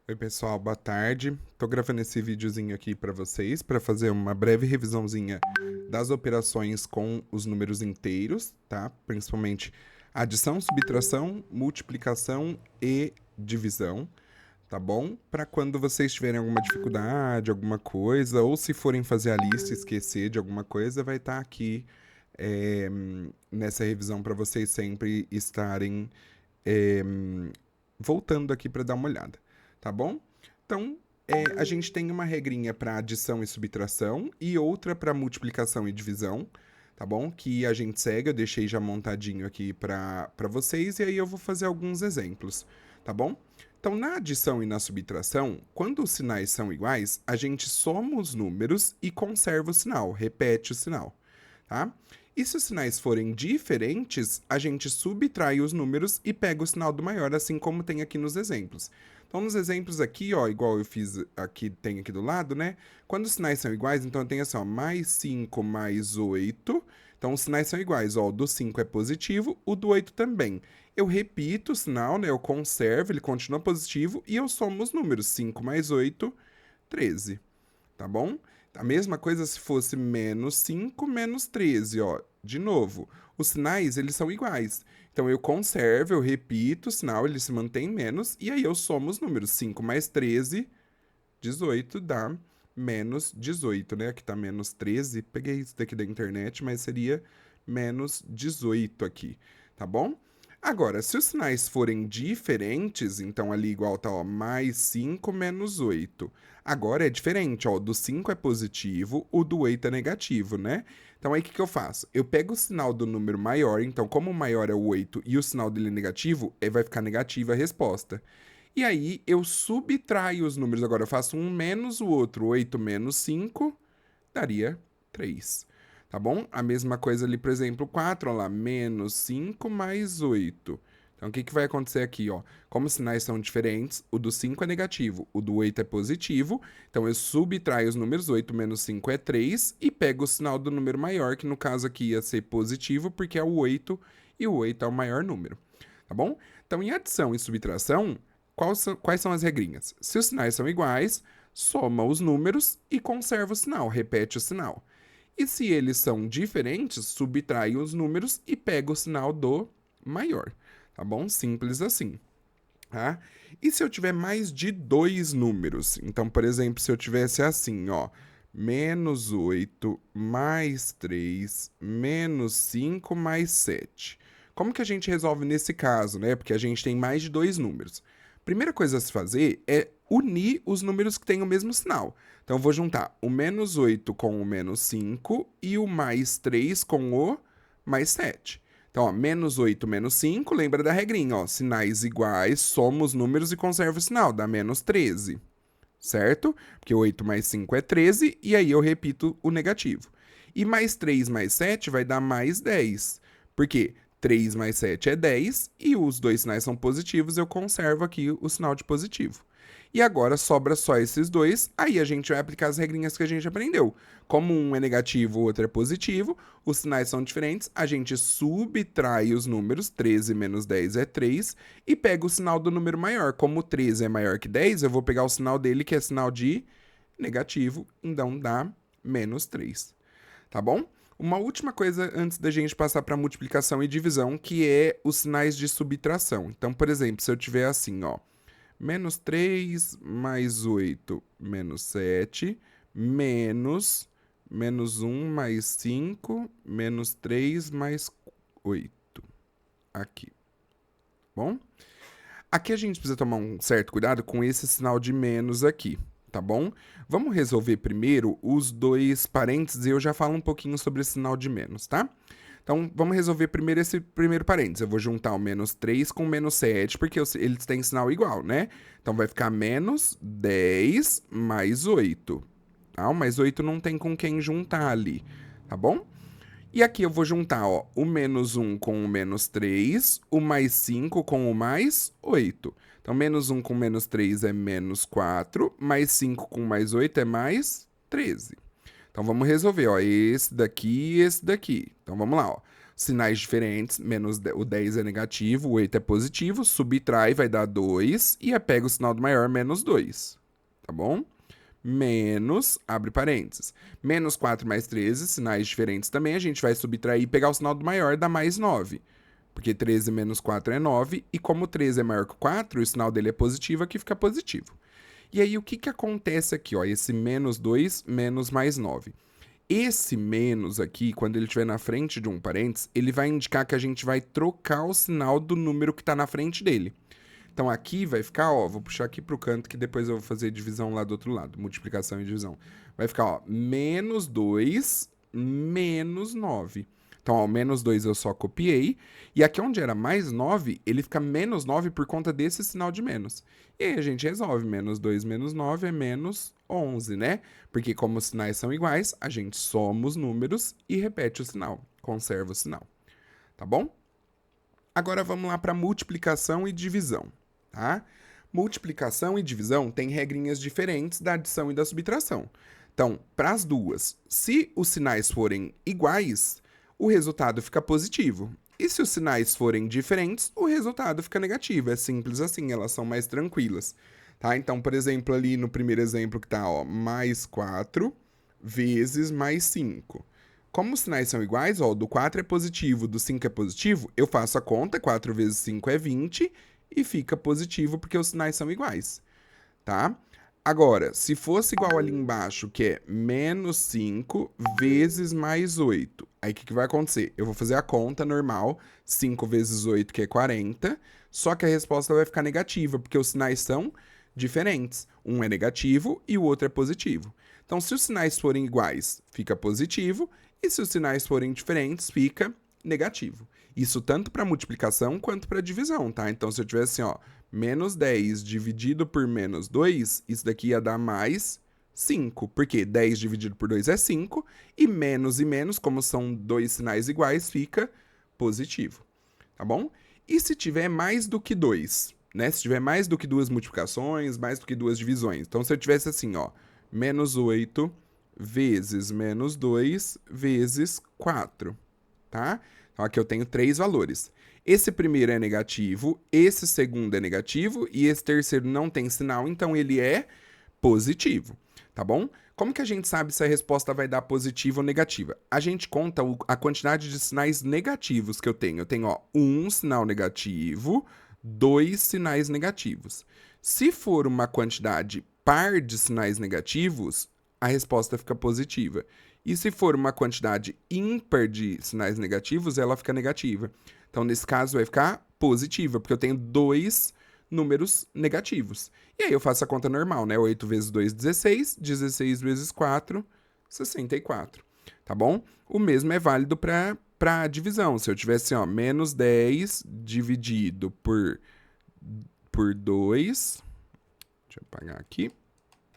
Oi, pessoal, boa tarde. Tô gravando esse videozinho aqui para vocês para fazer uma breve revisãozinha das operações com os números inteiros, tá? Principalmente adição, subtração, multiplicação e divisão, tá bom? Para quando vocês tiverem alguma dificuldade, alguma coisa, ou se forem fazer a lista e esquecer de alguma coisa, vai estar aqui é, nessa revisão para vocês sempre estarem é, voltando aqui para dar uma olhada, tá bom? Então, a gente tem uma regrinha para adição e subtração e outra para multiplicação e divisão, tá bom? Que a gente segue, eu deixei já montadinho aqui para vocês e aí eu vou fazer alguns exemplos, tá bom? Então, na adição e na subtração, quando os sinais são iguais, a gente soma os números e conserva o sinal, repete o sinal, tá? E se os sinais forem diferentes, a gente subtrai os números e pega o sinal do maior, assim como tem aqui nos exemplos. Então, nos exemplos aqui, ó, igual eu fiz aqui, tem aqui do lado, né? Quando os sinais são iguais, então eu tenho assim, ó, mais 5 mais 8. Então, os sinais são iguais, ó, o do 5 é positivo, o do 8 também. Eu repito o sinal, né? Eu conservo, ele continua positivo e eu somo os números. 5 mais 8, 13, tá bom? A mesma coisa se fosse menos 5 menos 13, ó. De novo, os sinais, eles são iguais. Então, eu conservo, eu repito o sinal, ele se mantém menos, e aí eu somo os números. 5 mais 13, 18, dá menos 18, né? Aqui tá menos 13, peguei isso daqui da internet, mas seria menos 18 aqui, tá bom? Agora, se os sinais forem diferentes, então ali igual tá, ó, mais 5 menos 8. Agora é diferente, ó, o do 5 é positivo, o do 8 é negativo, né? Então aí o que que eu faço? Eu pego o sinal do número maior, então como o maior é o 8 e o sinal dele é negativo, vai ficar negativa a resposta. E aí eu subtraio os números, agora eu faço um menos o outro, 8 menos 5 daria 3. Tá bom? A mesma coisa ali, por exemplo, 4, ó lá, menos 5 mais 8. Então, o que, que vai acontecer aqui, ó? Como os sinais são diferentes, o do 5 é negativo, o do 8 é positivo. Então, eu subtraio os números, 8 menos 5 é 3, e pego o sinal do número maior, que no caso aqui ia ser positivo, porque é o 8, e o 8 é o maior número. Tá bom? Então, em adição e subtração, quais são as regrinhas? Se os sinais são iguais, soma os números e conserva o sinal, repete o sinal. E se eles são diferentes, subtrai os números e pega o sinal do maior, tá bom? Simples assim, tá? E se eu tiver mais de dois números? Então, por exemplo, se eu tivesse assim, ó, menos 8 mais 3 menos 5 mais 7. Como que a gente resolve nesse caso, né? Porque a gente tem mais de dois números. Primeira coisa a se fazer é unir os números que têm o mesmo sinal. Então, eu vou juntar o menos 8 com o menos 5 e o mais 3 com o mais 7. Então, ó, menos 8 menos 5, lembra da regrinha, ó. Sinais iguais, soma os números e conserva o sinal, dá menos 13, certo? Porque 8 mais 5 é 13, e aí eu repito o negativo. E mais 3 mais 7 vai dar mais 10. Por quê? 3 mais 7 é 10, e os dois sinais são positivos, eu conservo aqui o sinal de positivo. E agora sobra só esses dois, aí a gente vai aplicar as regrinhas que a gente aprendeu. Como um é negativo, o outro é positivo, os sinais são diferentes, a gente subtrai os números, 13 menos 10 é 3, e pega o sinal do número maior. Como 13 é maior que 10, eu vou pegar o sinal dele, que é sinal de negativo, então dá menos 3. Tá bom? Uma última coisa antes da gente passar para multiplicação e divisão, que é os sinais de subtração. Então, por exemplo, se eu tiver assim, ó, menos 3 mais 8 menos 7, menos 1 mais 5, menos 3 mais 8. Aqui, bom? Aqui a gente precisa tomar um certo cuidado com esse sinal de menos aqui, tá bom? Vamos resolver primeiro os dois parênteses e eu já falo um pouquinho sobre esse sinal de menos, tá? Então, vamos resolver primeiro esse primeiro parênteses. Eu vou juntar o menos 3 com o menos 7, porque eles têm sinal igual, né? Então, vai ficar menos 10 mais 8. Tá? O mais 8 não tem com quem juntar ali, tá bom? E aqui eu vou juntar, ó, o menos 1 com o menos 3, o mais 5 com o mais 8. Então, menos 1 com menos 3 é menos 4, mais 5 com mais 8 é mais 13. Então, vamos resolver, ó, esse daqui e esse daqui. Então, vamos lá, ó. Sinais diferentes, o 10 é negativo, o 8 é positivo, subtrai vai dar 2 e pega o sinal do maior, menos 2, tá bom? Menos, abre parênteses, menos 4 mais 13, sinais diferentes também, a gente vai subtrair e pegar o sinal do maior, dá mais 9. Porque 13 menos 4 é 9, e como 13 é maior que 4, o sinal dele é positivo, aqui fica positivo. E aí, o que acontece aqui? Ó, esse menos 2, menos mais 9. Esse menos aqui, quando ele estiver na frente de um parênteses, ele vai indicar que a gente vai trocar o sinal do número que está na frente dele. Então, aqui vai ficar, ó, vou puxar aqui para o canto, que depois eu vou fazer divisão lá do outro lado, multiplicação e divisão. Vai ficar, ó, menos 2, menos 9. Então, ó, o menos 2 eu só copiei. E aqui onde era mais 9, ele fica menos 9 por conta desse sinal de menos. E aí a gente resolve. Menos 2 menos 9 é menos 11, né? Porque como os sinais são iguais, a gente soma os números e repete o sinal. Conserva o sinal. Tá bom? Agora vamos lá para multiplicação e divisão, tá? Multiplicação e divisão tem regrinhas diferentes da adição e da subtração. Então, para as duas, se os sinais forem iguais, o resultado fica positivo. E se os sinais forem diferentes, o resultado fica negativo. É simples assim, elas são mais tranquilas. Tá? Então, por exemplo, ali no primeiro exemplo que está, ó, mais 4 vezes mais 5. Como os sinais são iguais, ó, do 4 é positivo, do 5 é positivo, eu faço a conta, 4 vezes 5 é 20, e fica positivo porque os sinais são iguais. Tá? Agora, se fosse igual ali embaixo, que é menos 5 vezes mais 8, aí o que vai acontecer? Eu vou fazer a conta normal, 5 vezes 8, que é 40, só que a resposta vai ficar negativa, porque os sinais são diferentes. Um é negativo e o outro é positivo. Então, se os sinais forem iguais, fica positivo, e se os sinais forem diferentes, fica negativo. Isso tanto para multiplicação quanto para divisão, tá? Então, se eu tivesse assim, ó, menos 10 dividido por menos 2, isso daqui ia dar mais 5. Porque 10 dividido por 2 é 5, e menos, como são dois sinais iguais, fica positivo. Tá bom? E se tiver mais do que 2, né? Se tiver mais do que duas multiplicações, mais do que duas divisões. Então, se eu tivesse assim, ó, menos 8 vezes menos 2 vezes 4, tá? Então, aqui eu tenho 3 valores. Esse primeiro é negativo, esse segundo é negativo e esse terceiro não tem sinal, então ele é positivo, tá bom? Como que a gente sabe se a resposta vai dar positiva ou negativa? A gente conta a quantidade de sinais negativos que eu tenho. Eu tenho, ó, um sinal negativo, 2 sinais negativos. Se for uma quantidade par de sinais negativos, a resposta fica positiva. E se for uma quantidade ímpar de sinais negativos, ela fica negativa. Então, nesse caso, vai ficar positiva, porque eu tenho 2 números negativos. E aí eu faço a conta normal, né? 8 vezes 2, 16. 16 vezes 4, 64. Tá bom? O mesmo é válido para divisão. Se eu tivesse, ó, menos 10 dividido por 2... Deixa eu apagar aqui.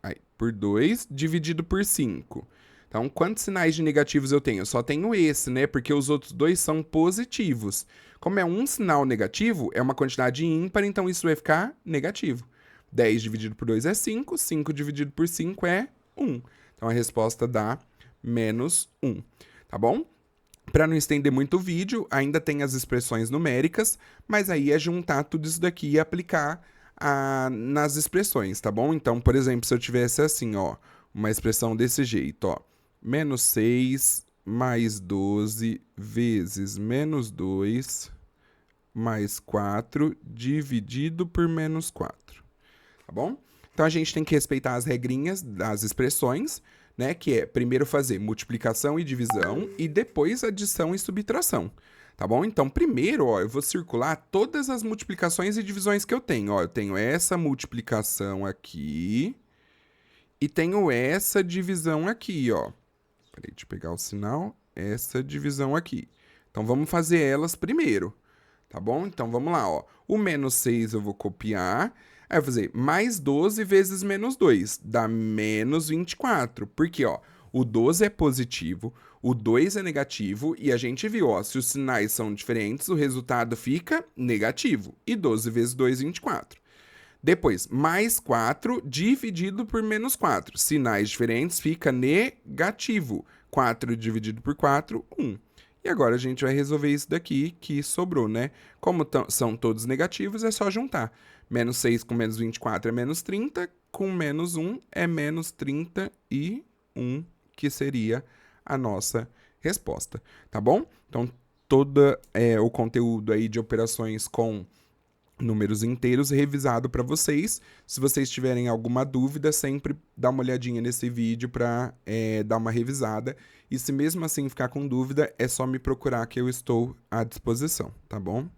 Aí, por 2 dividido por 5. Então, quantos sinais de negativos eu tenho? Eu só tenho esse, né? Porque os outros dois são positivos. Como é um sinal negativo, é uma quantidade ímpar, então isso vai ficar negativo. 10 dividido por 2 é 5, 5 dividido por 5 é 1. Então, a resposta dá menos 1, tá bom? Para não estender muito o vídeo, ainda tem as expressões numéricas, mas aí é juntar tudo isso daqui e aplicar nas expressões, tá bom? Então, por exemplo, se eu tivesse assim, ó, uma expressão desse jeito, ó, menos 6 mais 12 vezes menos 2 mais 4 dividido por menos 4, tá bom? Então, a gente tem que respeitar as regrinhas das expressões, né, que é primeiro fazer multiplicação e divisão e depois adição e subtração. Tá bom? Então, primeiro, ó, eu vou circular todas as multiplicações e divisões que eu tenho. Ó, eu tenho essa multiplicação aqui e tenho essa divisão aqui, ó. Peraí, deixa eu pegar o sinal. Essa divisão aqui. Então, vamos fazer elas primeiro. Tá bom? Então, vamos lá, ó. O menos 6 eu vou copiar. Aí eu vou fazer mais 12 vezes menos 2. Dá menos 24. Porque, ó, o 12 é positivo, o 2 é negativo, e a gente viu, ó, se os sinais são diferentes, o resultado fica negativo. E 12 vezes 2, 24. Depois, mais 4 dividido por menos 4. Sinais diferentes, fica negativo. 4 dividido por 4, 1. E agora a gente vai resolver isso daqui que sobrou, né? Como são todos negativos, é só juntar. Menos 6 com menos 24 é menos 30, com menos 1 é menos 31, que seria a nossa resposta, tá bom? Então, todo o conteúdo aí de operações com números inteiros revisado para vocês. Se vocês tiverem alguma dúvida, sempre dá uma olhadinha nesse vídeo para dar uma revisada. E se mesmo assim ficar com dúvida, é só me procurar que eu estou à disposição, tá bom?